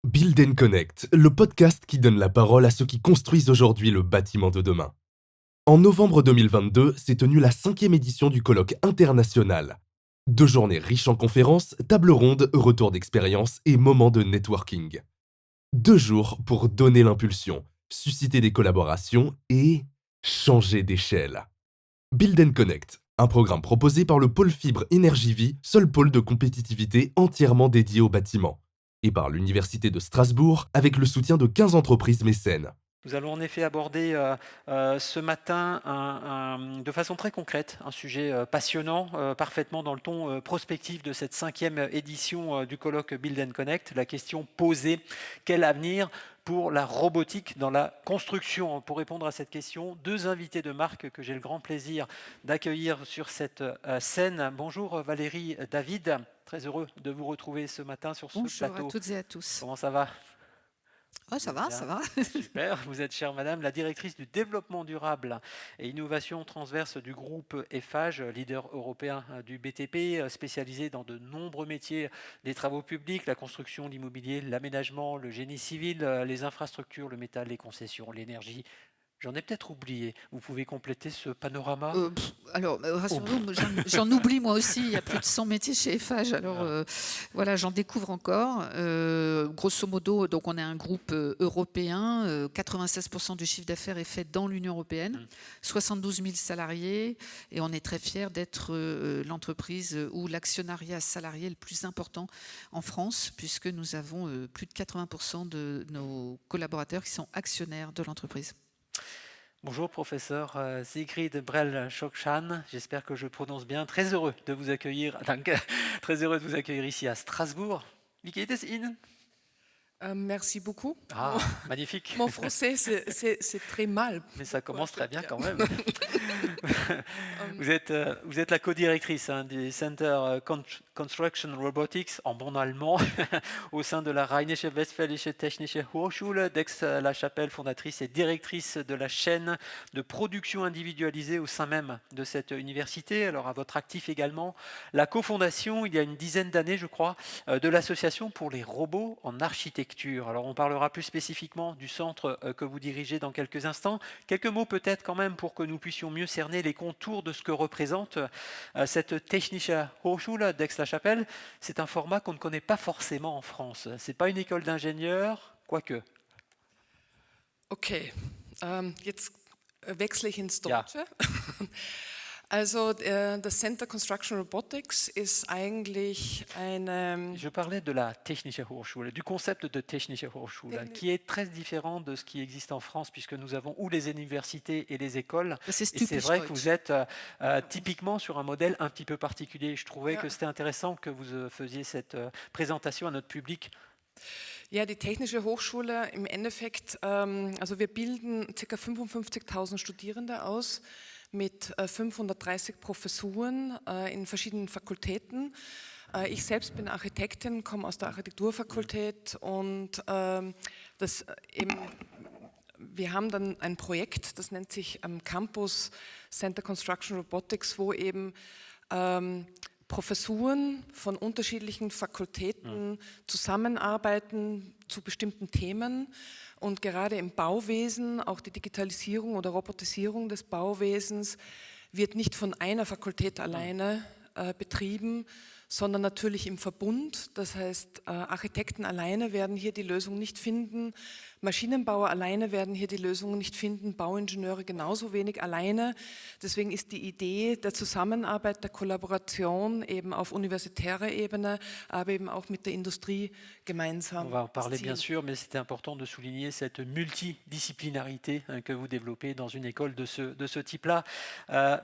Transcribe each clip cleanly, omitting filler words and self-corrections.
Build Connect, le podcast qui donne la parole à ceux qui construisent aujourd'hui le bâtiment de demain. En novembre 2022 s'est tenue la 5e édition du colloque international. 2 journées riches en conférences, tables rondes, retours d'expérience et moments de networking. 2 jours pour donner l'impulsion, susciter des collaborations et changer d'échelle. Build Connect, un programme proposé par le pôle Fibre Énergie Vie, seul pôle de compétitivité entièrement dédié au bâtiment, et par l'Université de Strasbourg avec le soutien de 15 entreprises mécènes. Nous allons en effet aborder ce matin de façon très concrète un sujet passionnant, parfaitement dans le ton prospectif de cette 5e édition du colloque Build Connect. La question posée, quel avenir pour la robotique dans la construction? Pour répondre à cette question, 2 invités de marque que j'ai le grand plaisir d'accueillir sur cette scène. Bonjour Valérie David, très heureux de vous retrouver ce matin sur ce Bonjour à plateau. toutes et à tous. Comment ça va? Oh, ça va, ça Bien. va. Super, vous êtes, chère madame, la directrice du développement durable et innovation transverse du groupe Eiffage, leader européen du BTP, spécialisé dans de nombreux métiers des travaux publics, la construction, l'immobilier, l'aménagement, le génie civil, les infrastructures, le métal, les concessions, l'énergie. J'en ai peut-être oublié. Vous pouvez compléter ce panorama? Alors, Oh, rassurez-vous, j'en oublie moi aussi. Il y a plus de 100 métiers chez Eiffage. Alors, voilà, j'en découvre encore. Grosso modo, donc on est un groupe européen. 96% du chiffre d'affaires est fait dans l'Union européenne. 72 000 salariés. Et on est très fiers d'être l'entreprise où l'actionnariat salarié est le plus important en France, puisque nous avons plus de 80% de nos collaborateurs qui sont actionnaires de l'entreprise. Bonjour professeur Sigrid Brell-Schockschan, j'espère que je prononce bien. Très heureux de vous accueillir, très heureux de vous accueillir ici à Strasbourg. Wie geht es Ihnen? Merci beaucoup. Ah, magnifique. Mon français, c'est très mal. Mais ça commence très bien quand même. Euh, Vous êtes la co-directrice du Center Construction Robotics en bon allemand au sein de la Rheinische Westfälische Technische Hochschule d'Aix-la-Chapelle, fondatrice et directrice de la chaîne de production individualisée au sein même de cette université. Alors à votre actif également la cofondation, il y a une dizaine d'années je crois, de l'association pour les robots en architecture. Alors on parlera plus spécifiquement du centre que vous dirigez dans quelques instants. Quelques mots peut-être quand même pour que nous puissions mieux cerner les contours de ce que représente cette Technische Hochschule d'Aix-la-Chapelle. C'est un format qu'on ne connaît pas forcément en France. C'est pas une école d'ingénieurs, quoique. Okay, jetzt wechsle ich ins Ja. Deutsche. Also das Center Construction Robotics ist eigentlich eine... Je parlais de la Technische Hochschule, du concept de Technische Hochschule, qui est très différent de ce qui existe en France, puisque nous avons ou les universités et les écoles. Das ist Et c'est typisch vrai que deutsch. vous êtes typiquement sur un modèle un petit peu particulier. Je trouvais Ja. que c'était intéressant que vous faisiez cette présentation à notre public. Ja, die Technische Hochschule im Endeffekt, also wir bilden ca. 55.000 Studierende aus mit 530 Professuren in verschiedenen Fakultäten. Ich selbst bin Architektin, komme aus der Architekturfakultät und wir haben dann ein Projekt, das nennt sich Campus Center Construction Robotics, wo eben Professuren von unterschiedlichen Fakultäten zusammenarbeiten zu bestimmten Themen und gerade im Bauwesen, auch die Digitalisierung oder Robotisierung des Bauwesens wird nicht von einer Fakultät alleine betrieben, sondern natürlich im Verbund. Das heißt, Architekten alleine werden hier die Lösung nicht finden, Maschinenbauer alleine werden hier die Lösungen nicht finden, Bauingenieure genauso wenig alleine. Deswegen ist die Idee der Zusammenarbeit, der Kollaboration eben auf universitärer Ebene, aber eben auch mit der Industrie gemeinsam. On va en parler bien sûr, mais c'était important de souligner cette multidisciplinarité que vous développez dans une école de ce type-là.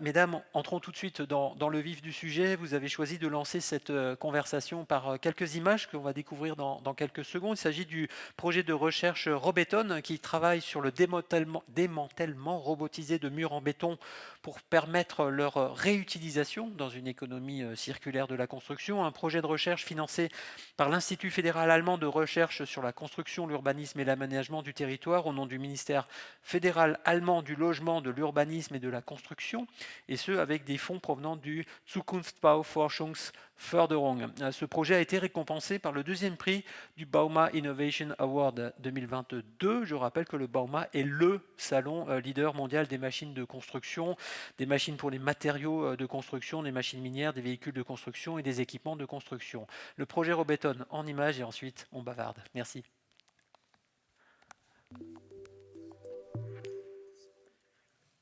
Mesdames, entrons tout de suite dans le vif du sujet. Vous avez choisi de lancer cette conversation par quelques images que l'on va découvrir dans quelques secondes. Il s'agit du projet de recherche Robeton qui travaille sur le démantèlement robotisé de murs en béton pour permettre leur réutilisation dans une économie circulaire de la construction. Un projet de recherche financé par l'Institut fédéral allemand de recherche sur la construction, l'urbanisme et l'aménagement du territoire au nom du ministère fédéral allemand du logement, de l'urbanisme et de la construction, et ce avec des fonds provenant du Zukunftsbauforschungsfonds Förderung. Ce projet a été récompensé par le deuxième prix du Bauma Innovation Award 2022. Je rappelle que le Bauma est le salon leader mondial des machines de construction, des machines pour les matériaux de construction, des machines minières, des véhicules de construction et des équipements de construction. Le projet Robeton en images et ensuite on bavarde. Merci.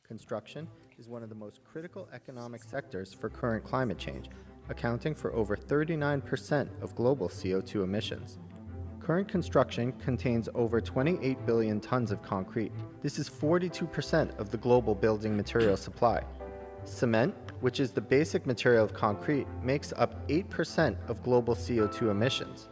Construction is one of the most critical economic sectors for current climate change, accounting for over 39% of global CO2 emissions. Current construction contains over 28 billion tons of concrete. This is 42% of the global building material supply. Cement, which is the basic material of concrete, makes up 8% of global CO2 emissions.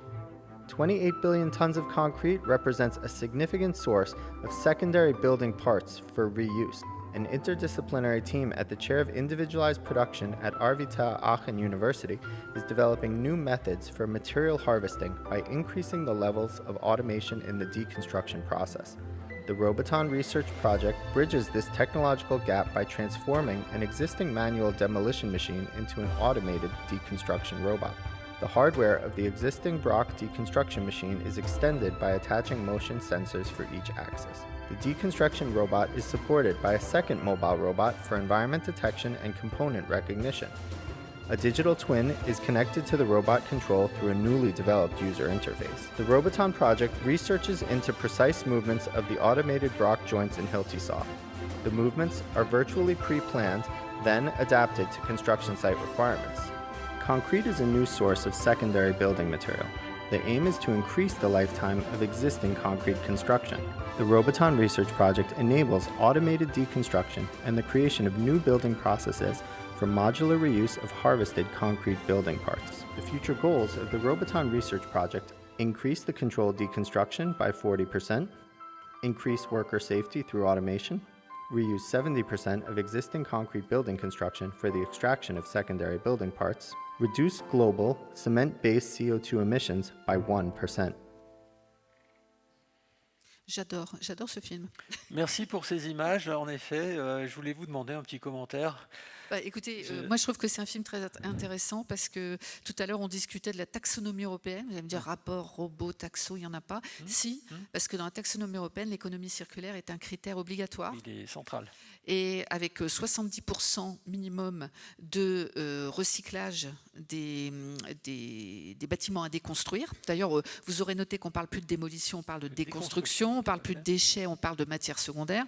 28 billion tons of concrete represents a significant source of secondary building parts for reuse. An interdisciplinary team at the Chair of Individualized Production at RWTH Aachen University is developing new methods for material harvesting by increasing the levels of automation in the deconstruction process. The Roboton research project bridges this technological gap by transforming an existing manual demolition machine into an automated deconstruction robot. The hardware of the existing Brock deconstruction machine is extended by attaching motion sensors for each axis. The deconstruction robot is supported by a second mobile robot for environment detection and component recognition. A digital twin is connected to the robot control through a newly developed user interface. The Roboton project researches into precise movements of the automated Brock joints in Hilti saw. The movements are virtually pre-planned, then adapted to construction site requirements. Concrete is a new source of secondary building material. The aim is to increase the lifetime of existing concrete construction. The Roboton research project enables automated deconstruction and the creation of new building processes for modular reuse of harvested concrete building parts. The future goals of the Roboton research project increase the controlled deconstruction by 40%, increase worker safety through automation, reuse 70% of existing concrete building construction for the extraction of secondary building parts, reduce global cement-based CO2 emissions by 1%. J'adore ce film. Merci pour ces images. En effet, je voulais vous demander un petit commentaire. Écoutez, moi je trouve que c'est un film très intéressant parce que tout à l'heure on discutait de la taxonomie européenne. Vous allez me dire rapport, robot, taxo, il n'y en a pas. Si, parce que dans la taxonomie européenne, l'économie circulaire est un critère obligatoire. Il est central. Et avec 70% minimum de recyclage des bâtiments à déconstruire. D'ailleurs, vous aurez noté qu'on ne parle plus de démolition, on parle de déconstruction, on ne parle plus de déchets, on parle de matières secondaires.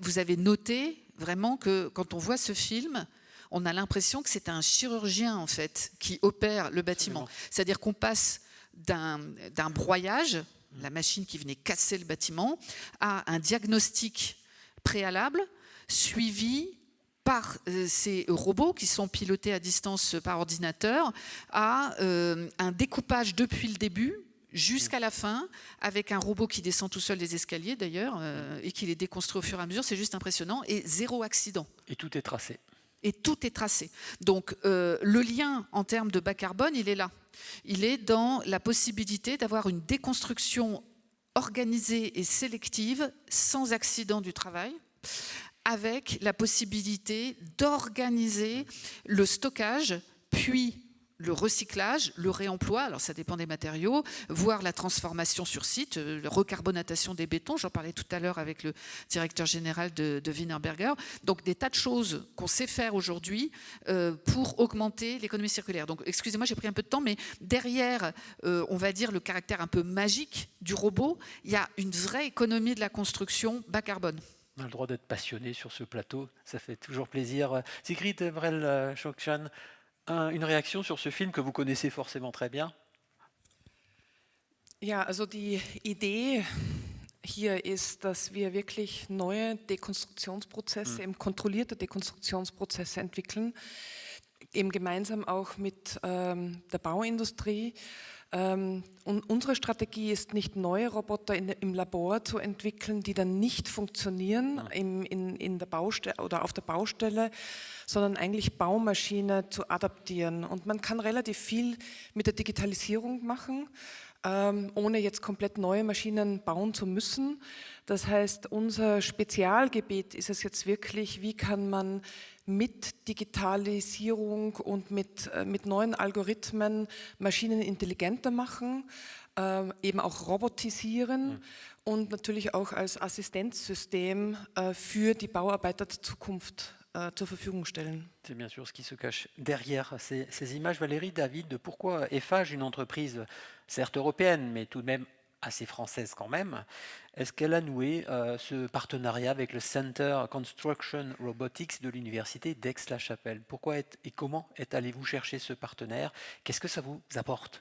Vous avez noté vraiment que quand on voit ce film, on a l'impression que c'est un chirurgien en fait qui opère le bâtiment. C'est-à-dire qu'on passe d'un broyage, la machine qui venait casser le bâtiment, à un diagnostic préalable suivi par ces robots qui sont pilotés à distance par ordinateur, à un découpage depuis le début jusqu'à la fin, avec un robot qui descend tout seul des escaliers d'ailleurs, et qui les déconstruit au fur et à mesure, c'est juste impressionnant, et zéro accident. Et tout est tracé. Et tout est tracé. Donc le lien en termes de bas carbone, il est là. Il est dans la possibilité d'avoir une déconstruction organisée et sélective, sans accident du travail, avec la possibilité d'organiser le stockage, puis le recyclage, le réemploi, alors ça dépend des matériaux, voire la transformation sur site, la recarbonatation des bétons, j'en parlais tout à l'heure avec le directeur général de Wienerberger. Donc des tas de choses qu'on sait faire aujourd'hui pour augmenter l'économie circulaire. Donc excusez-moi, j'ai pris un peu de temps, mais derrière, on va dire, le caractère un peu magique du robot, il y a une vraie économie de la construction bas carbone. On a le droit d'être passionné sur ce plateau, ça fait toujours plaisir. Sigrid Brell-Schockchan, une Reaktion sur ce Film que vous connaissez forcément très bien. Ja, also die Idee hier ist, dass wir wirklich neue Dekonstruktionsprozesse, eben kontrollierte Dekonstruktionsprozesse entwickeln, eben gemeinsam auch mit der Bauindustrie. Und unsere Strategie ist nicht, neue Roboter im Labor zu entwickeln, die dann nicht funktionieren in der Baustelle oder auf der Baustelle, sondern eigentlich Baumaschine zu adaptieren. Und man kann relativ viel mit der Digitalisierung machen. ohne jetzt komplett neue Maschinen bauen zu müssen. Das heißt, unser Spezialgebiet ist es jetzt wirklich, wie kann man mit Digitalisierung und mit neuen Algorithmen Maschinen intelligenter machen, eben auch robotisieren und natürlich auch als Assistenzsystem für die Bauarbeiter der Zukunft zur Verfügung stellen. C'est bien sûr ce qui se cache derrière ces images. Valérie, David, pourquoi Eiffage, une entreprise certes européenne, mais tout de même assez française quand même, est-ce qu'elle a noué ce partenariat avec le Center Construction Robotics de l'Université d'Aix-la-Chapelle? Pourquoi et comment allez-vous chercher ce partenaire? Qu'est-ce que ça vous apporte?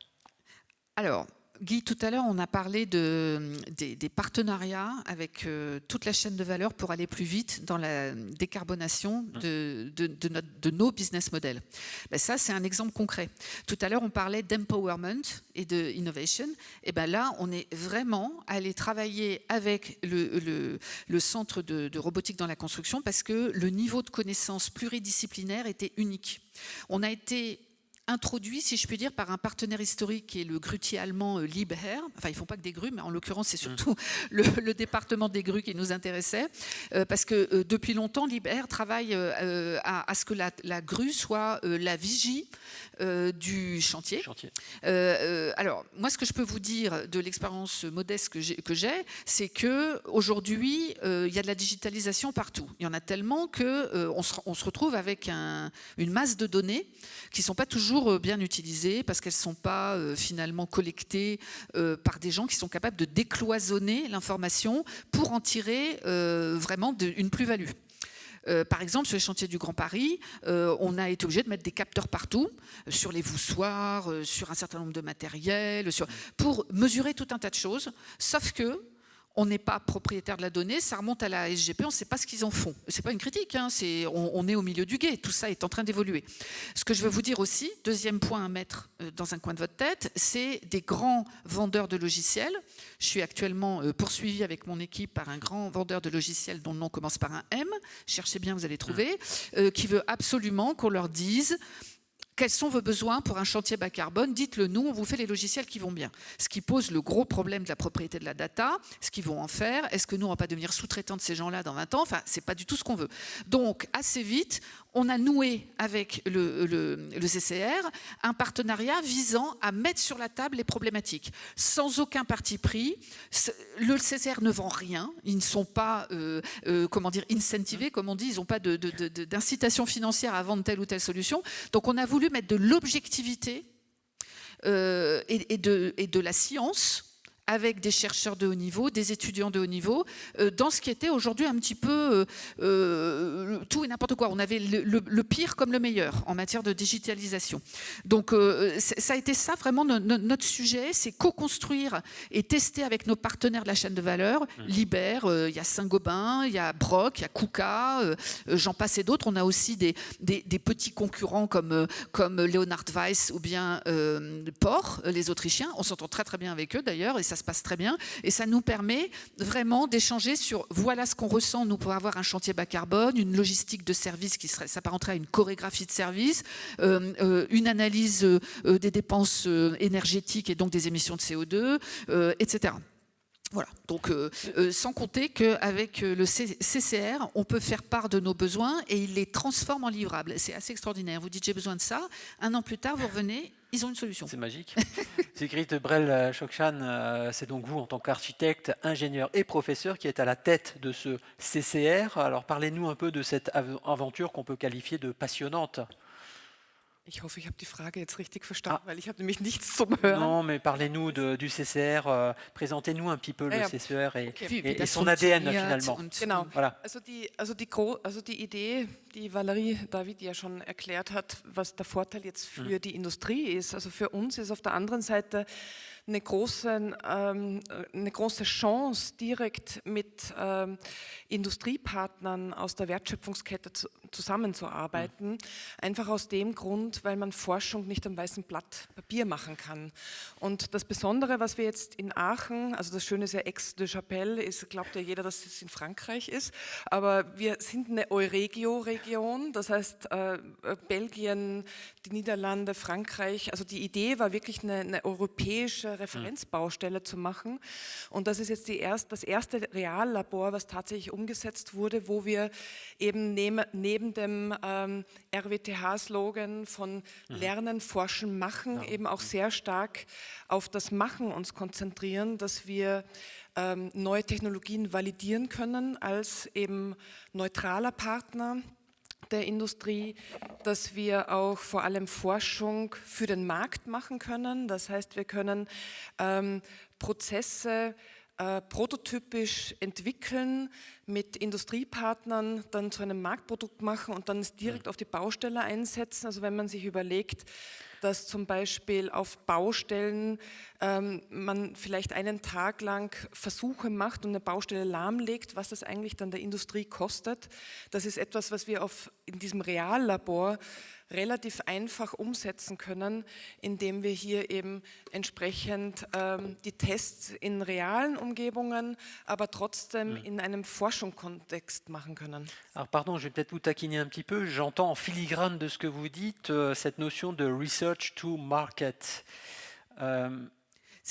Alors, Guy, tout à l'heure, on a parlé des partenariats avec toute la chaîne de valeur pour aller plus vite dans la décarbonation de nos business models. Ben ça, c'est un exemple concret. Tout à l'heure, on parlait d'empowerment et de innovation. Et ben là, on est vraiment allé travailler avec le centre de robotique dans la construction parce que le niveau de connaissance pluridisciplinaire était unique. On a été introduit, si je puis dire, par un partenaire historique qui est le grutier allemand Liebherr. Enfin, ils ne font pas que des grues, mais en l'occurrence, c'est surtout le département des grues qui nous intéressait, parce que depuis longtemps, Liebherr travaille à ce que la grue soit la vigie du chantier. Alors, moi, ce que je peux vous dire de l'expérience modeste que j'ai, c'est qu'aujourd'hui, il y a de la digitalisation partout. Il y en a tellement qu'on se retrouve avec une masse de données qui ne sont pas toujours bien utilisées parce qu'elles ne sont pas finalement collectées par des gens qui sont capables de décloisonner l'information pour en tirer vraiment une plus-value. Par exemple, sur les chantiers du Grand Paris, on a été obligé de mettre des capteurs partout, sur les voussoirs, sur un certain nombre de matériels, pour mesurer tout un tas de choses, sauf que on n'est pas propriétaire de la donnée, ça remonte à la SGP, on ne sait pas ce qu'ils en font. Ce n'est pas une critique, hein, on est au milieu du gué, tout ça est en train d'évoluer. Ce que je veux vous dire aussi, deuxième point à mettre dans un coin de votre tête, c'est des grands vendeurs de logiciels. Je suis actuellement poursuivi avec mon équipe par un grand vendeur de logiciels dont le nom commence par un M, cherchez bien, vous allez trouver, qui veut absolument qu'on leur dise quels sont vos besoins pour un chantier bas carbone? Dites-le nous, on vous fait les logiciels qui vont bien. Ce qui pose le gros problème de la propriété de la data, ce qu'ils vont en faire, est-ce que nous, on ne va pas devenir sous-traitants de ces gens-là dans 20 ans? Enfin, ce n'est pas du tout ce qu'on veut. Donc, assez vite, on a noué avec le CCR un partenariat visant à mettre sur la table les problématiques, sans aucun parti pris. Le CCR ne vend rien, ils ne sont pas, incentivés, comme on dit, ils n'ont pas d'incitation financière à vendre telle ou telle solution. Donc, on a voulu mettre de l'objectivité et de la science avec des chercheurs de haut niveau, des étudiants de haut niveau, dans ce qui était aujourd'hui un petit peu tout et n'importe quoi. On avait le pire comme le meilleur en matière de digitalisation. Donc ça a été ça vraiment notre sujet, c'est co-construire et tester avec nos partenaires de la chaîne de valeur, Liebherr, il y a Saint-Gobain, il y a Brock, il y a KUKA, j'en passe et d'autres. On a aussi des petits concurrents comme Leonhard Weiss ou bien Por, les Autrichiens. On s'entend très très bien avec eux d'ailleurs et ça se passe très bien et ça nous permet vraiment d'échanger sur voilà ce qu'on ressent nous pour avoir un chantier bas carbone, une logistique de service qui s'apparenterait à une chorégraphie de service, une analyse des dépenses énergétiques et donc des émissions de CO2, etc. Voilà, donc sans compter qu'avec le CCR, on peut faire part de nos besoins et il les transforme en livrables. C'est assez extraordinaire. Vous dites j'ai besoin de ça, un an plus tard, vous revenez, ils ont une solution. C'est magique. Sigrid Brel-Schockchan, c'est donc vous en tant qu'architecte, ingénieur et professeur qui êtes à la tête de ce CCR. Alors parlez-nous un peu de cette aventure qu'on peut qualifier de passionnante. Ich hoffe, ich habe die Frage jetzt richtig verstanden, weil ich habe nämlich nichts zum Hören. Non, mais parlez-nous du CCR, présentez-nous un petit peu le CCR et son ADN finalement. Genau, voilà. also die Idee, die Valerie David ja schon erklärt hat, was der Vorteil jetzt für die Industrie ist. Also für uns ist auf der anderen Seite eine große Chance, direkt mit Industriepartnern aus der Wertschöpfungskette zusammenzuarbeiten. Einfach aus dem Grund, weil man Forschung nicht am weißen Blatt Papier machen kann. Und das Besondere, was wir jetzt in Aachen, also das Schöne ist ja Aix-de-Chapelle, glaubt ja jeder, dass es in Frankreich ist, aber wir sind eine Euregio-Region, das heißt Belgien, die Niederlande, Frankreich. Also die Idee war wirklich eine europäische Referenzbaustelle zu machen. Und das ist jetzt das erste Reallabor, was tatsächlich umgesetzt wurde, wo wir eben neben dem RWTH-Slogan von Lernen, Forschen, Machen eben auch sehr stark auf das Machen uns konzentrieren, dass wir neue Technologien validieren können als eben neutraler Partner der Industrie, dass wir auch vor allem Forschung für den Markt machen können. Das heißt, wir können Prozesse prototypisch entwickeln, mit Industriepartnern dann zu einem Marktprodukt machen und dann es direkt auf die Baustelle einsetzen. Also wenn man sich überlegt, dass zum Beispiel auf Baustellen man vielleicht einen Tag lang Versuche macht und eine Baustelle lahmlegt, was das eigentlich dann der Industrie kostet. Das ist etwas, was wir in diesem Reallabor relativ einfach umsetzen können, indem wir hier eben entsprechend die Tests in realen Umgebungen, aber trotzdem in einem Forschungskontext machen können. Alors pardon, je vais peut-être vous taquiner un petit peu. J'entends en filigrane de ce que vous dites cette notion de research to market.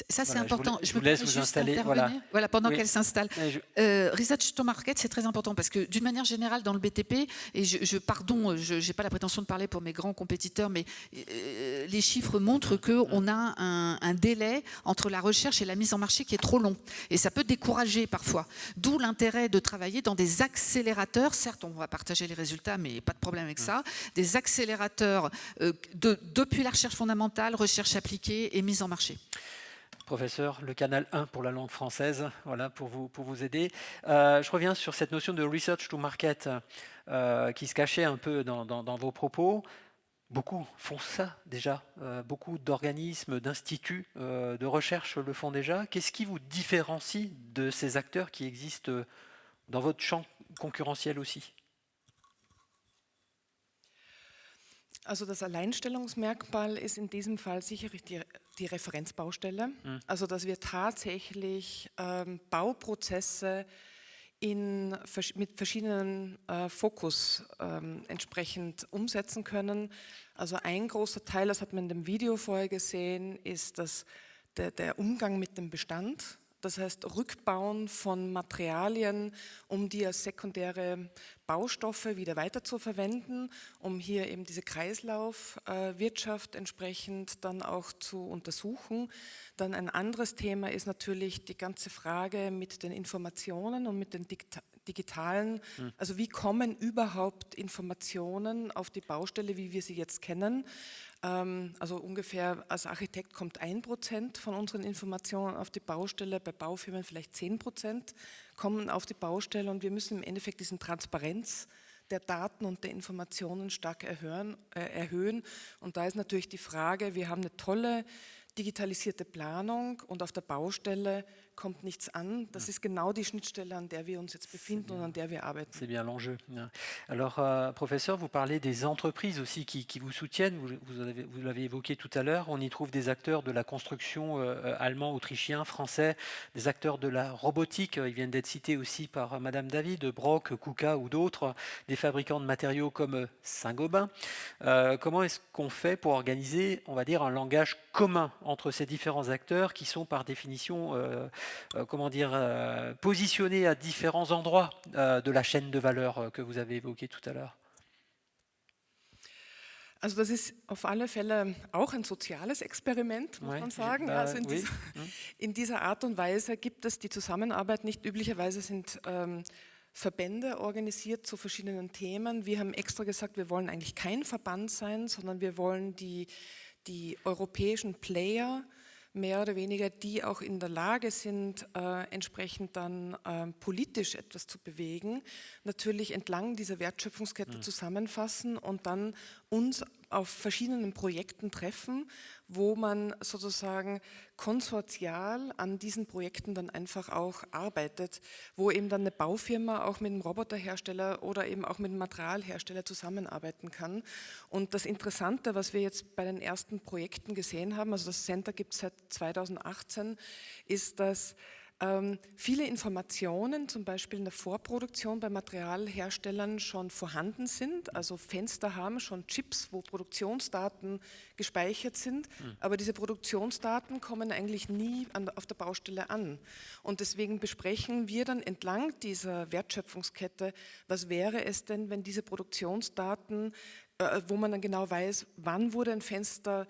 Ça, c'est Voilà, important. je peux vous laisse peut-être vous juste installer, intervenir voilà. pendant Oui. qu'elle s'installe. Research to market, c'est très important parce que d'une manière générale, dans le BTP, et je n'ai pas la prétention de parler pour mes grands compétiteurs, mais les chiffres montrent qu'on a un délai entre la recherche et la mise en marché qui est trop long. Et ça peut décourager parfois. D'où l'intérêt de travailler dans des accélérateurs. Certes, on va partager les résultats, mais pas de problème avec ça. Des accélérateurs depuis la recherche fondamentale, recherche appliquée et mise en marché. Professeur, le canal 1 pour la langue française, voilà, pour vous aider. Je reviens sur cette notion de research to market qui se cachait un peu dans vos propos. Beaucoup font ça déjà, beaucoup d'organismes, d'instituts de recherche le font déjà. Qu'est-ce qui vous différencie de ces acteurs qui existent dans votre champ concurrentiel aussi ? Also das Alleinstellungsmerkmal ist in diesem Fall sicherlich die Referenzbaustelle, also dass wir tatsächlich Bauprozesse mit verschiedenen Fokus entsprechend umsetzen können. Also ein großer Teil, das hat man in dem Video vorher gesehen, ist der Umgang mit dem Bestand. Das heißt, Rückbauen von Materialien, um die als sekundäre Baustoffe wieder weiter zu verwenden, um hier eben diese Kreislaufwirtschaft entsprechend dann auch zu untersuchen. Dann ein anderes Thema ist natürlich die ganze Frage mit den Informationen und mit den digitalen, also wie kommen überhaupt Informationen auf die Baustelle, wie wir sie jetzt kennen. Also ungefähr als Architekt kommt 1% von unseren Informationen auf die Baustelle, bei Baufirmen vielleicht 10% kommen auf die Baustelle und wir müssen im Endeffekt diesen Transparenz der Daten und der Informationen stark erhöhen. Und da ist natürlich die Frage, wir haben eine tolle digitalisierte Planung und auf der Baustelle kommt nichts an. Das ist genau die Schnittstelle, an der wir uns jetzt befinden und an der wir arbeiten. C'est bien l'enjeu. Alors, professeur, vous parlez des entreprises aussi qui vous soutiennent. Vous l'avez évoqué tout à l'heure. On y trouve des acteurs de la construction allemands, autrichiens, français, des acteurs de la robotique. Ils viennent d'être cités aussi par Madame David, Brock, KUKA ou d'autres, des fabricants de matériaux comme Saint-Gobain. Comment est-ce qu'on fait pour organiser, on va dire, un langage commun entre ces différents acteurs qui sont par définition positionnés à différents endroits de la chaîne de valeur que vous avez évoquée tout à l'heure? Also das ist auf alle Fälle auch ein soziales Experiment, muss man sagen. Also in dieser Art und Weise gibt es die Zusammenarbeit nicht. Üblicherweise sind Verbände organisiert zu verschiedenen Themen. Wir haben extra gesagt, wir wollen eigentlich kein Verband sein, sondern wir wollen die europäischen Player mehr oder weniger, die auch in der Lage sind, entsprechend dann politisch etwas zu bewegen, natürlich entlang dieser Wertschöpfungskette zusammenfassen und dann uns auf verschiedenen Projekten treffen, wo man sozusagen konsortial an diesen Projekten dann einfach auch arbeitet, wo eben dann eine Baufirma auch mit einem Roboterhersteller oder eben auch mit einem Materialhersteller zusammenarbeiten kann. Und das Interessante, was wir jetzt bei den ersten Projekten gesehen haben, also das Center gibt es seit 2018, ist, dass viele Informationen, zum Beispiel in der Vorproduktion bei Materialherstellern schon vorhanden sind. Also Fenster haben schon Chips, wo Produktionsdaten gespeichert sind, aber diese Produktionsdaten kommen eigentlich nie auf der Baustelle an. Und deswegen besprechen wir dann entlang dieser Wertschöpfungskette, was wäre es denn, wenn diese Produktionsdaten, wo man dann genau weiß, wann wurde ein Fenster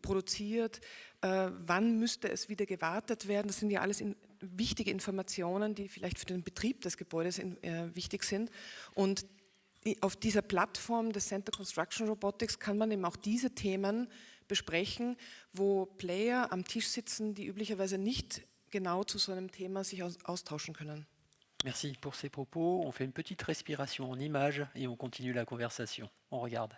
produziert, wann müsste es wieder gewartet werden. Das sind ja alles wichtige Informationen, die vielleicht für den Betrieb des Gebäudes wichtig sind. Und auf dieser Plattform des Center Construction Robotics kann man eben auch diese Themen besprechen, wo Player am Tisch sitzen, die üblicherweise nicht genau zu so einem Thema sich austauschen können. Merci pour ces propos. On fait une petite respiration en images et on continue la conversation. On regarde.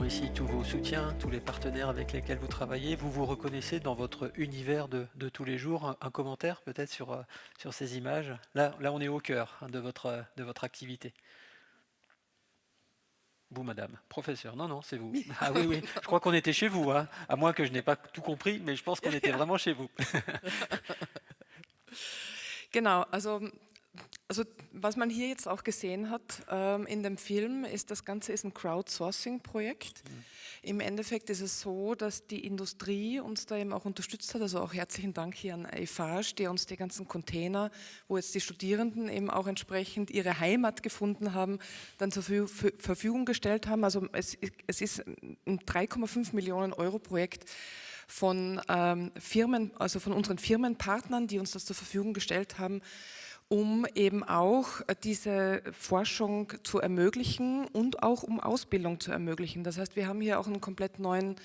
Ici tous vos soutiens, tous les partenaires avec lesquels vous travaillez. Vous vous reconnaissez dans votre univers de tous les jours. Un commentaire peut-être sur ces images. Là, on est au cœur de votre activité. Vous, madame, professeur. Non, c'est vous. Ah oui, je crois qu'on était chez vous, hein. À moins que je n'ai pas tout compris, mais je pense qu'on était vraiment chez vous. Genau, also was man hier jetzt auch gesehen hat in dem Film, ist, das Ganze ist ein Crowdsourcing-Projekt. Im Endeffekt ist es so, dass die Industrie uns da eben auch unterstützt hat, also auch herzlichen Dank hier an Eiffage, der uns die ganzen Container, wo jetzt die Studierenden eben auch entsprechend ihre Heimat gefunden haben, dann zur Verfügung gestellt haben. Also es ist ein 3,5 Millionen Euro Projekt von Firmen, also von unseren Firmenpartnern, die uns das zur Verfügung gestellt haben. um eben auch diese Forschung zu ermöglichen und auch um Ausbildung zu ermöglichen. Das heißt, wir haben hier auch einen komplett neuen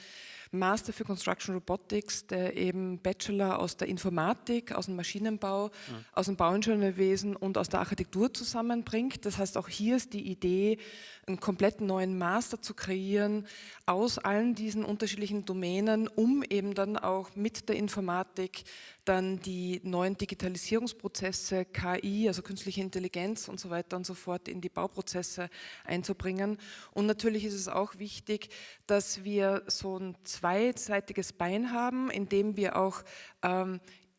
Master für Construction Robotics, der eben Bachelor aus der Informatik, aus dem Maschinenbau, aus dem Bauingenieurwesen und aus der Architektur zusammenbringt. Das heißt, auch hier ist die Idee, einen komplett neuen Master zu kreieren aus allen diesen unterschiedlichen Domänen, um eben dann auch mit der Informatik dann die neuen Digitalisierungsprozesse, KI, also künstliche Intelligenz und so weiter und so fort in die Bauprozesse einzubringen. Und natürlich ist es auch wichtig, dass wir so ein zweiseitiges Bein haben, indem wir auch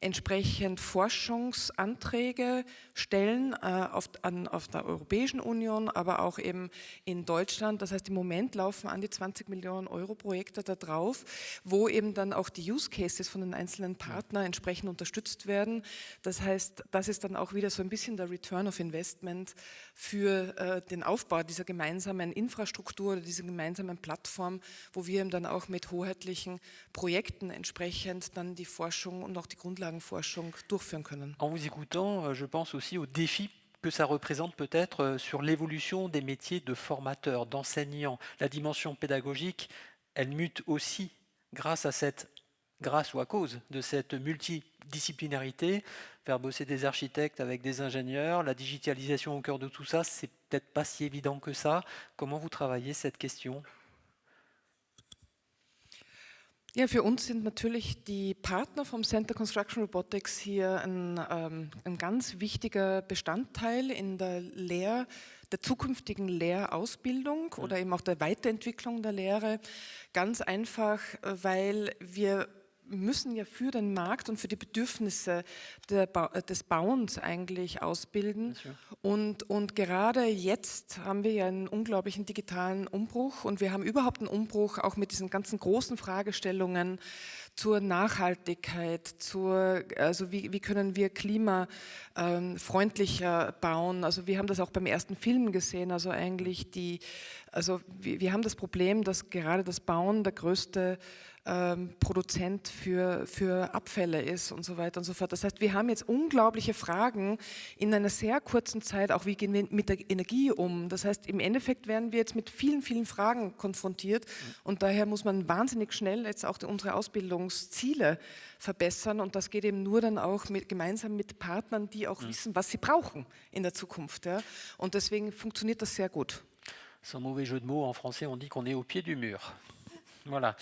entsprechend Forschungsanträge stellen auf der Europäischen Union, aber auch eben in Deutschland. Das heißt, im Moment laufen an die 20 Millionen Euro Projekte da drauf, wo eben dann auch die Use Cases von den einzelnen Partnern entsprechend unterstützt werden. Das heißt, das ist dann auch wieder so ein bisschen der Return of Investment für den Aufbau dieser gemeinsamen Infrastruktur oder dieser gemeinsamen Plattform, wo wir eben dann auch mit hoheitlichen Projekten entsprechend dann die Forschung und auch die Grundlagenforschung durchführen können. En vous écoutant, je pense aussi aux défis que ça représente peut-être sur l'évolution des métiers de formateur, d'enseignant. La dimension pédagogique, elle mute aussi grâce ou à cause de cette multidisciplinarité. Faire bosser des architectes avec des ingénieurs, la digitalisation au cœur de tout ça, c'est peut-être pas si évident que ça. Comment vous travaillez cette question ? Ja, für uns sind natürlich die Partner vom Center Construction Robotics hier ein ganz wichtiger Bestandteil in der zukünftigen Lehrausbildung oder eben auch der Weiterentwicklung der Lehre. Ganz einfach, weil wir müssen ja für den Markt und für die Bedürfnisse des Bauens eigentlich ausbilden. Und gerade jetzt haben wir ja einen unglaublichen digitalen Umbruch und wir haben überhaupt einen Umbruch auch mit diesen ganzen großen Fragestellungen zur Nachhaltigkeit, also wie können wir klimafreundlicher bauen. Also wir haben das auch beim ersten Film gesehen, also eigentlich wir haben das Problem, dass gerade das Bauen der größte Produzent für Abfälle ist und so weiter und so fort. Das heißt, wir haben jetzt unglaubliche Fragen in einer sehr kurzen Zeit, auch wie gehen wir mit der Energie um. Das heißt, im Endeffekt werden wir jetzt mit vielen, vielen Fragen konfrontiert und daher muss man wahnsinnig schnell jetzt auch unsere Ausbildungsziele verbessern und das geht eben nur dann auch gemeinsam mit Partnern, die auch wissen, was sie brauchen in der Zukunft. Ja? Und deswegen funktioniert das sehr gut. Sans mauvais jeu de mots, en français, on dit qu'on est au pied du mur. Voilà.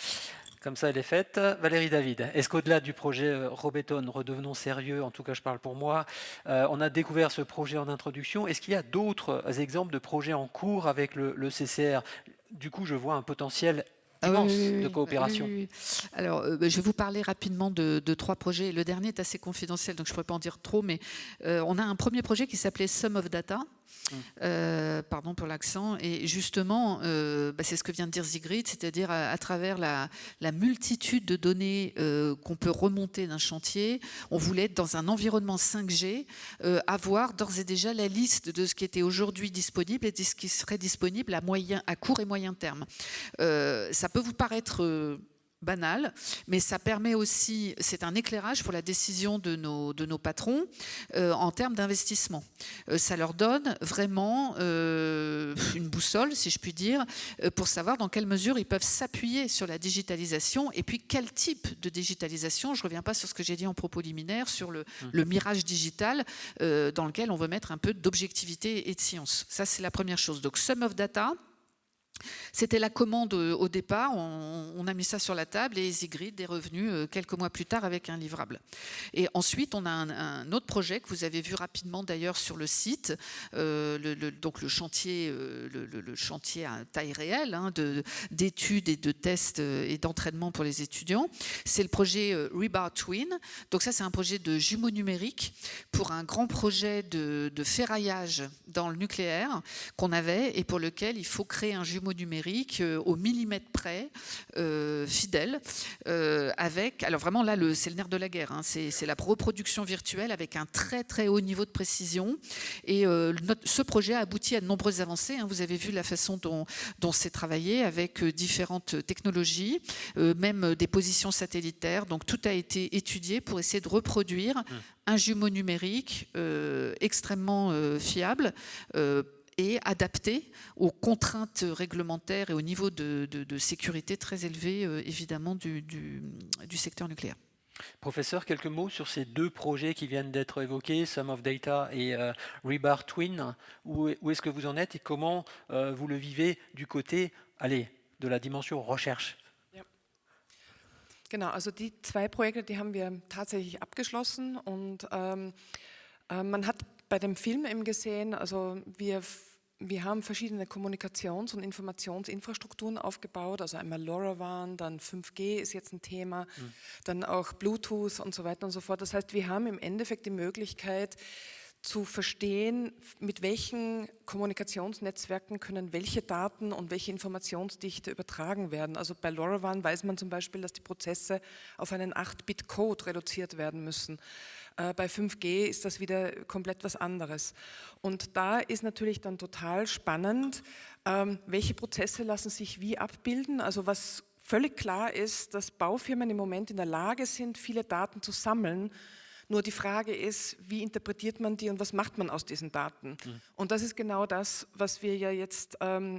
Comme ça, elle est faite. Valérie David, est-ce qu'au-delà du projet Robeton, redevenons sérieux, en tout cas je parle pour moi, on a découvert ce projet en introduction. Est-ce qu'il y a d'autres exemples de projets en cours avec le CCR ? Du coup, je vois un potentiel immense de coopération. Oui. Alors, je vais vous parler rapidement de 3 projets. Le dernier est assez confidentiel, donc je ne pourrais pas en dire trop, mais on a un premier projet qui s'appelait Sum of Data. Pardon pour l'accent, et justement c'est ce que vient de dire Sigrid, c'est-à-dire à travers la multitude de données qu'on peut remonter d'un chantier, on voulait être dans un environnement 5G, avoir d'ores et déjà la liste de ce qui était aujourd'hui disponible et de ce qui serait disponible à court et moyen terme. Ça peut vous paraître banal, mais ça permet aussi, c'est un éclairage pour la décision de nos patrons en termes d'investissement. Ça leur donne vraiment une boussole, si je puis dire, pour savoir dans quelle mesure ils peuvent s'appuyer sur la digitalisation et puis quel type de digitalisation. Je ne reviens pas sur ce que j'ai dit en propos liminaire, sur le mirage digital dans lequel on veut mettre un peu d'objectivité et de science. Ça, c'est la première chose. Donc, Sum of Data. C'était la commande au départ, on a mis ça sur la table et Sigrid est revenue quelques mois plus tard avec un livrable. Et ensuite, on a un autre projet que vous avez vu rapidement d'ailleurs sur le site, donc le chantier à taille réelle d'études et de tests et d'entraînement pour les étudiants. C'est le projet Rebar Twin. Donc ça, c'est un projet de jumeaux numériques pour un grand projet de ferraillage dans le nucléaire qu'on avait et pour lequel il faut créer un jumeau jumeaux numériques au millimètre près, fidèles, avec, alors vraiment là, c'est le nerf de la guerre, hein, c'est la reproduction virtuelle avec un très très haut niveau de précision. Et ce projet a abouti à de nombreuses avancées, hein. Vous avez vu la façon dont c'est travaillé avec différentes technologies, même des positions satellitaires. Donc tout a été étudié pour essayer de reproduire un jumeau numérique extrêmement fiable et adapté aux contraintes réglementaires et au niveau de sécurité très élevé, évidemment, du secteur nucléaire. Professeur, quelques mots sur ces deux projets qui viennent d'être évoqués, Sum of Data et Rebar Twin. Où est-ce que vous en êtes et comment vous le vivez du côté, de la dimension recherche? Genau, also die 2 Projekte, die haben wir tatsächlich abgeschlossen und man hat bei dem Film eben gesehen, also wir haben verschiedene Kommunikations- und Informationsinfrastrukturen aufgebaut, also einmal LoRaWAN, dann 5G ist jetzt ein Thema, dann auch Bluetooth und so weiter und so fort. Das heißt, wir haben im Endeffekt die Möglichkeit, zu verstehen, mit welchen Kommunikationsnetzwerken können welche Daten und welche Informationsdichte übertragen werden. Also bei LoRaWAN weiß man zum Beispiel, dass die Prozesse auf einen 8-Bit-Code reduziert werden müssen. Bei 5G ist das wieder komplett was anderes. Und da ist natürlich dann total spannend, welche Prozesse lassen sich wie abbilden. Also was völlig klar ist, dass Baufirmen im Moment in der Lage sind, viele Daten zu sammeln. Nur die Frage ist, wie interpretiert man die und was macht man aus diesen Daten? Und das ist genau das, was wir ja jetzt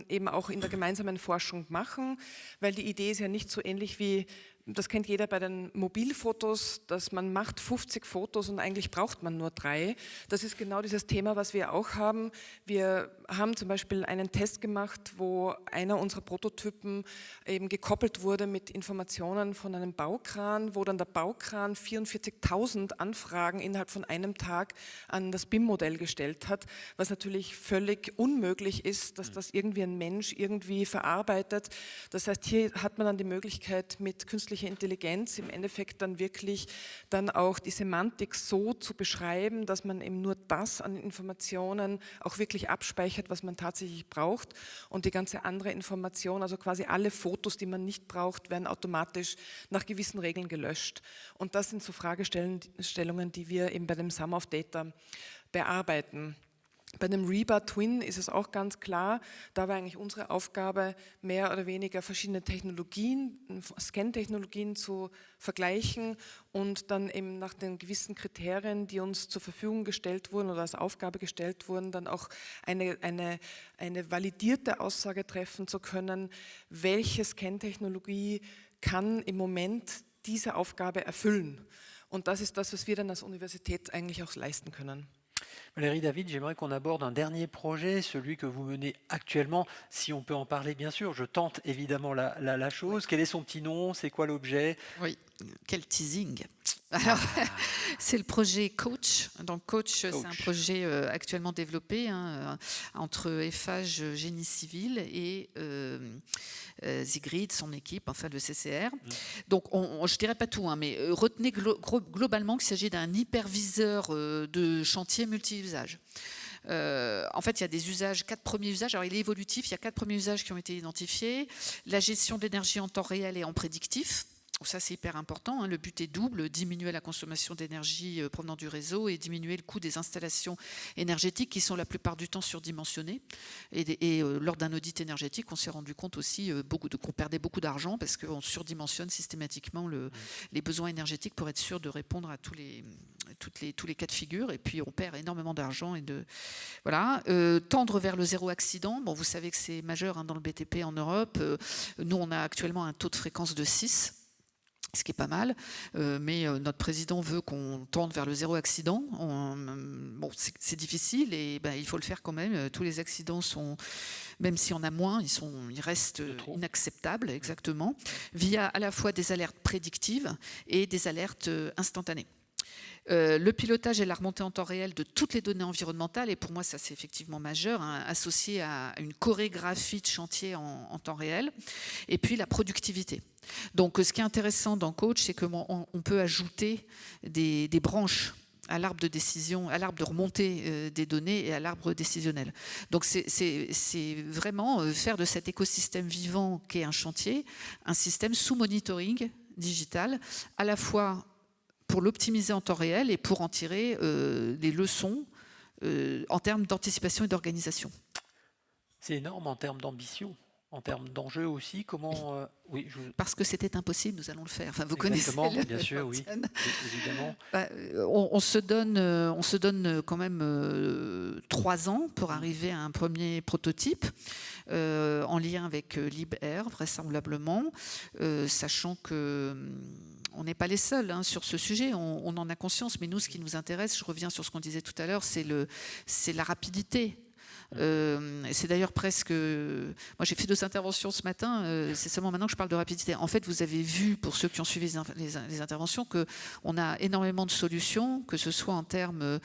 eben auch in der gemeinsamen Forschung machen, weil die Idee ist ja nicht so ähnlich wie, das kennt jeder bei den Mobilfotos, dass man macht 50 Fotos und eigentlich braucht man nur 3. Das ist genau dieses Thema, was wir auch haben. Wir haben zum Beispiel einen Test gemacht, wo einer unserer Prototypen eben gekoppelt wurde mit Informationen von einem Baukran, wo dann der Baukran 44.000 Anfragen innerhalb von einem Tag an das BIM-Modell gestellt hat, was natürlich völlig unmöglich ist, dass das irgendwie ein Mensch irgendwie verarbeitet. Das heißt, hier hat man dann die Möglichkeit, mit künstlicher Intelligenz im Endeffekt dann wirklich dann auch die Semantik so zu beschreiben, dass man eben nur das an Informationen auch wirklich abspeichert, was man tatsächlich braucht, und die ganze andere Information, also quasi alle Fotos, die man nicht braucht, werden automatisch nach gewissen Regeln gelöscht. Und das sind so Fragestellungen, die wir eben bei dem Sum of Data bearbeiten. Bei dem Rebar Twin ist es auch ganz klar, da war eigentlich unsere Aufgabe, mehr oder weniger verschiedene Technologien, Scan-Technologien zu vergleichen und dann eben nach den gewissen Kriterien, die uns zur Verfügung gestellt wurden oder als Aufgabe gestellt wurden, dann auch eine validierte Aussage treffen zu können, welche Scan-Technologie kann im Moment diese Aufgabe erfüllen. Und das ist das, was wir dann als Universität eigentlich auch leisten können. Valérie David, j'aimerais qu'on aborde un dernier projet, celui que vous menez actuellement, si on peut en parler bien sûr. Je tente évidemment la chose. Quel est son petit nom? C'est quoi l'objet? Oui, quel teasing. Alors, c'est le projet Coach. Donc Coach, c'est un projet actuellement développé entre Eiffage Génie Civil et Sigrid, son équipe, enfin le CCR. Donc je ne dirais pas tout, mais retenez globalement qu'il s'agit d'un hyperviseur de chantier multi-usage. En fait, il y a des usages, 4 premiers usages. Alors, il est évolutif, il y a 4 premiers usages qui ont été identifiés. La gestion de l'énergie en temps réel et en prédictif. Ça, c'est hyper important. Le but est double, diminuer la consommation d'énergie provenant du réseau et diminuer le coût des installations énergétiques qui sont la plupart du temps surdimensionnées. Et lors d'un audit énergétique, on s'est rendu compte aussi qu'on perdait beaucoup d'argent parce qu'on surdimensionne systématiquement les besoins énergétiques pour être sûr de répondre à tous les cas de figure. Et puis, on perd énormément d'argent. Voilà. Tendre vers le zéro accident. Bon, vous savez que c'est majeur dans le BTP en Europe. Nous, on a actuellement un taux de fréquence de 6. Ce qui est pas mal, mais notre président veut qu'on tende vers le zéro accident. Bon, c'est difficile et il faut le faire quand même. Tous les accidents sont, même si on a moins, ils restent inacceptables, exactement, via à la fois des alertes prédictives et des alertes instantanées. Le pilotage et la remontée en temps réel de toutes les données environnementales, et pour moi ça c'est effectivement majeur, associé à une chorégraphie de chantier en temps réel, et puis la productivité. Donc ce qui est intéressant dans Coach, c'est qu'on peut ajouter des branches à l'arbre de décision, à l'arbre de remontée des données et à l'arbre décisionnel. Donc c'est vraiment faire de cet écosystème vivant qu'est un chantier, un système sous monitoring digital, à la fois pour l'optimiser en temps réel et pour en tirer des leçons en termes d'anticipation et d'organisation. C'est énorme en termes d'ambition, en termes d'enjeux aussi. Comment oui, Parce que c'était impossible, nous allons le faire. Enfin, vous Exactement, connaissez bien sûr, oui, évidemment. On se donne quand même 3 ans pour arriver à un premier prototype en lien avec LibAir, vraisemblablement, sachant que on n'est pas les seuls sur ce sujet, on en a conscience, mais nous, ce qui nous intéresse, je reviens sur ce qu'on disait tout à l'heure, c'est la rapidité. C'est d'ailleurs presque... Moi, j'ai fait 2 interventions ce matin, c'est seulement maintenant que je parle de rapidité. En fait, vous avez vu, pour ceux qui ont suivi les interventions, qu'on a énormément de solutions, que ce soit en termes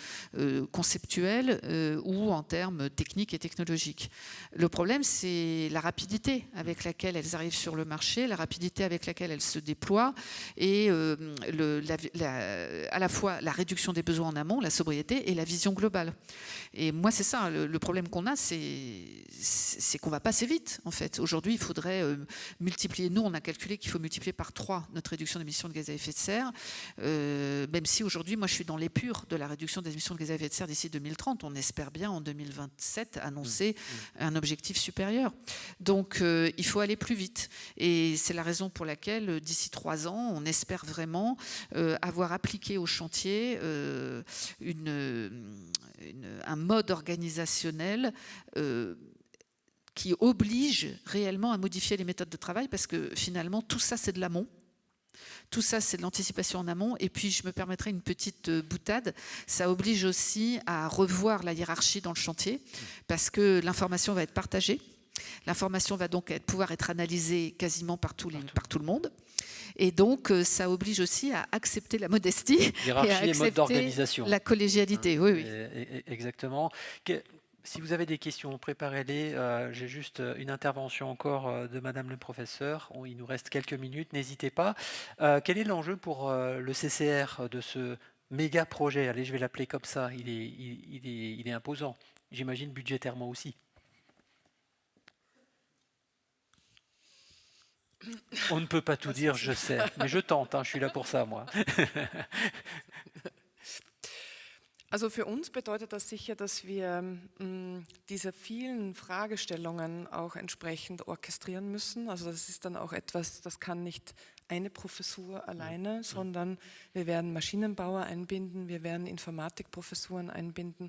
conceptuels ou en termes techniques et technologiques. Le problème, c'est la rapidité avec laquelle elles arrivent sur le marché, la rapidité avec laquelle elles se déploient et à la fois la réduction des besoins en amont, la sobriété et la vision globale. Et moi, c'est ça, le problème qu'on a, c'est qu'on va pas assez vite, en fait. Aujourd'hui, il faudrait multiplier. Nous, on a calculé qu'il faut multiplier par 3 notre réduction d'émissions de gaz à effet de serre, même si aujourd'hui, moi, je suis dans l'épure de la réduction des émissions de gaz à effet de serre d'ici 2030. On espère bien, en 2027, annoncer un objectif supérieur. Donc, il faut aller plus vite. Et c'est la raison pour laquelle, d'ici 3 ans, on espère vraiment avoir appliqué au chantier un mode organisationnel qui oblige réellement à modifier les méthodes de travail, parce que finalement, tout ça, c'est de l'amont. Tout ça, c'est de l'anticipation en amont. Et puis, je me permettrai une petite boutade. Ça oblige aussi à revoir la hiérarchie dans le chantier, parce que l'information va être partagée. L'information va donc pouvoir être analysée quasiment par tout le monde. Et donc, ça oblige aussi à accepter la modestie et à accepter la collégialité. Oui. Exactement. Si vous avez des questions, préparez-les. J'ai juste une intervention encore de Madame le professeur. Il nous reste quelques minutes, n'hésitez pas. Quel est l'enjeu pour le CCR de ce méga projet? Allez, je vais l'appeler comme ça. Il est imposant. J'imagine budgétairement aussi. On ne peut pas tout dire, je sais, mais je tente, je suis là pour ça, moi. Also für uns bedeutet das sicher, dass wir diese vielen Fragestellungen auch entsprechend orchestrieren müssen. Also das ist dann auch etwas, das kann nicht eine Professur alleine, sondern wir werden Maschinenbauer einbinden, wir werden Informatikprofessuren einbinden.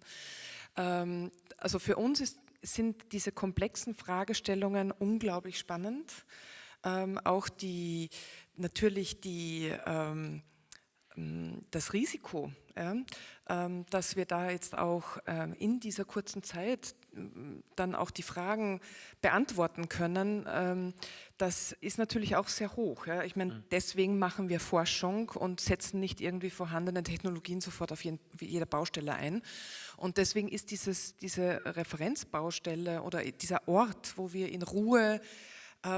Also für uns sind diese komplexen Fragestellungen unglaublich spannend. Auch das Risiko, dass wir da jetzt auch in dieser kurzen Zeit dann auch die Fragen beantworten können, das ist natürlich auch sehr hoch. Ja. Ich meine, deswegen machen wir Forschung und setzen nicht irgendwie vorhandene Technologien sofort auf jeder Baustelle ein. Und deswegen ist diese Referenzbaustelle oder dieser Ort, wo wir in Ruhe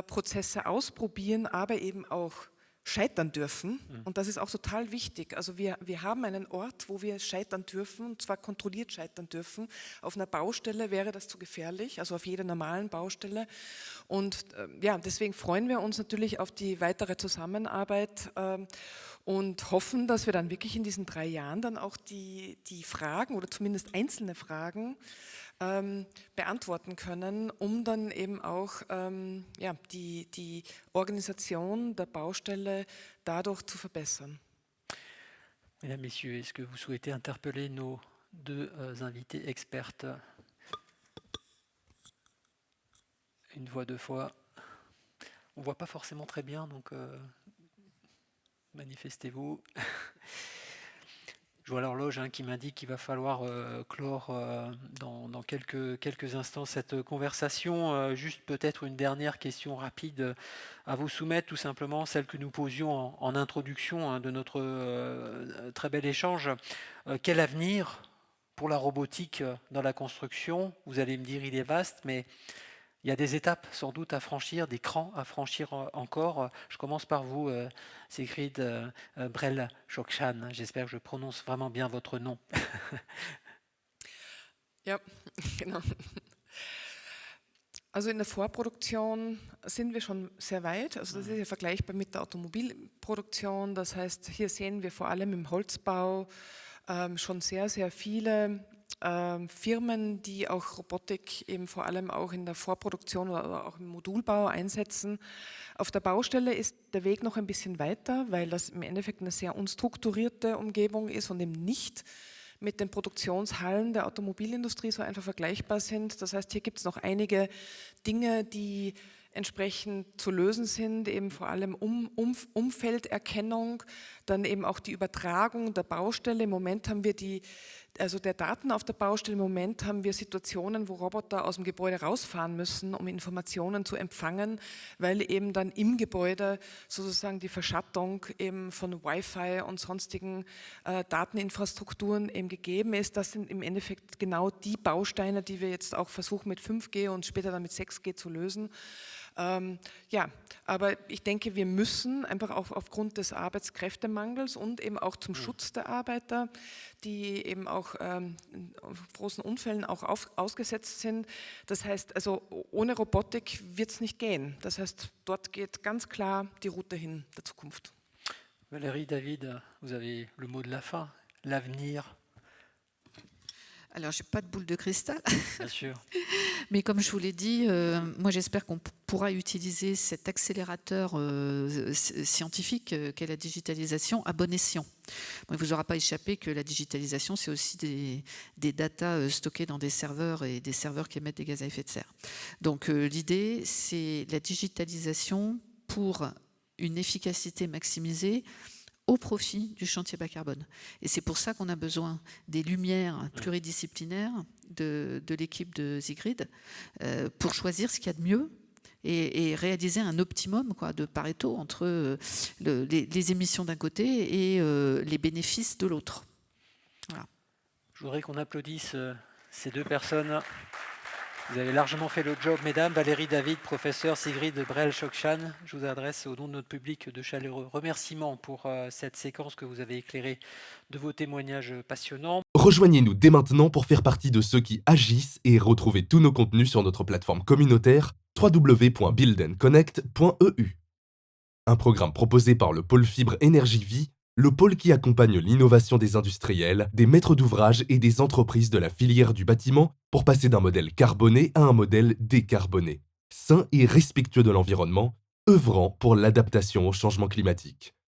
Prozesse ausprobieren, aber eben auch scheitern dürfen. Und das ist auch total wichtig. Also wir haben einen Ort, wo wir scheitern dürfen, und zwar kontrolliert scheitern dürfen. Auf einer Baustelle wäre das zu gefährlich, also auf jeder normalen Baustelle. Und deswegen freuen wir uns natürlich auf die weitere Zusammenarbeit und hoffen, dass wir dann wirklich in diesen 3 Jahren dann auch die Fragen oder zumindest einzelne Fragen beantworten können, um dann eben auch die Organisation der Baustelle dadurch zu verbessern. Mesdames, Messieurs, est-ce que vous souhaitez interpeller nos 2 invités expertes? Une voix, 2 fois. On ne voit pas forcément très bien, donc manifestez-vous. Je vois l'horloge qui m'indique qu'il va falloir clore dans quelques instants cette conversation. Juste peut-être une dernière question rapide à vous soumettre, tout simplement celle que nous posions en introduction de notre très bel échange. Quel avenir pour la robotique dans la construction? Vous allez me dire il est vaste, mais Il y a des étapes sans doute à franchir, des crans à franchir encore. Je commence par vous, Sigrid Brell-Schockchan. J'espère que je prononce vraiment bien votre nom. Ja, genau. Also in der Vorproduktion sind wir schon sehr weit. Also das ist ja vergleichbar mit der Automobilproduktion. Das heißt, hier sehen wir vor allem im Holzbau schon sehr, sehr viele Firmen, die auch Robotik eben vor allem auch in der Vorproduktion oder auch im Modulbau einsetzen. Auf der Baustelle ist der Weg noch ein bisschen weiter, weil das im Endeffekt eine sehr unstrukturierte Umgebung ist und eben nicht mit den Produktionshallen der Automobilindustrie so einfach vergleichbar sind. Das heißt, hier gibt es noch einige Dinge, die entsprechend zu lösen sind, eben vor allem Umfelderkennung, dann eben auch die Übertragung der Baustelle. Im Moment haben wir der Daten auf der Baustelle, im Moment haben wir Situationen, wo Roboter aus dem Gebäude rausfahren müssen, um Informationen zu empfangen, weil eben dann im Gebäude sozusagen die Verschattung eben von Wi-Fi und sonstigen Dateninfrastrukturen eben gegeben ist. Das sind im Endeffekt genau die Bausteine, die wir jetzt auch versuchen mit 5G und später dann mit 6G zu lösen. Ja, aber ich denke, wir müssen einfach auch aufgrund des Arbeitskräftemangels und eben auch zum Schutz der Arbeiter, die eben auch großen Unfällen auch ausgesetzt sind. Das heißt, also ohne Robotik wird es nicht gehen. Das heißt, dort geht ganz klar die Route hin der Zukunft. Valérie, David, vous avez le mot de la fin, l'avenir. Alors, je n'ai pas de boule de cristal, Bien sûr. mais comme je vous l'ai dit, moi j'espère qu'on pourra utiliser cet accélérateur scientifique qu'est la digitalisation à bon escient. Bon, il ne vous aura pas échappé que la digitalisation, c'est aussi des datas stockées dans des serveurs et des serveurs qui émettent des gaz à effet de serre. Donc l'idée, c'est la digitalisation pour une efficacité maximisée au profit du chantier bas carbone. Et c'est pour ça qu'on a besoin des lumières pluridisciplinaires de l'équipe de Sigrid pour choisir ce qu'il y a de mieux et réaliser un optimum de Pareto entre les émissions d'un côté et les bénéfices de l'autre. Voilà. Je voudrais qu'on applaudisse ces deux personnes. Vous avez largement fait le job, mesdames. Valérie David, professeur, Sigrid Brell-Schockchan. Je vous adresse au nom de notre public de chaleureux remerciements pour cette séquence que vous avez éclairée de vos témoignages passionnants. Rejoignez-nous dès maintenant pour faire partie de ceux qui agissent et retrouvez tous nos contenus sur notre plateforme communautaire www.buildandconnect.eu. Un programme proposé par le pôle Fibre Énergie Vie, le pôle qui accompagne l'innovation des industriels, des maîtres d'ouvrage et des entreprises de la filière du bâtiment pour passer d'un modèle carboné à un modèle décarboné, sain et respectueux de l'environnement, œuvrant pour l'adaptation au changement climatique.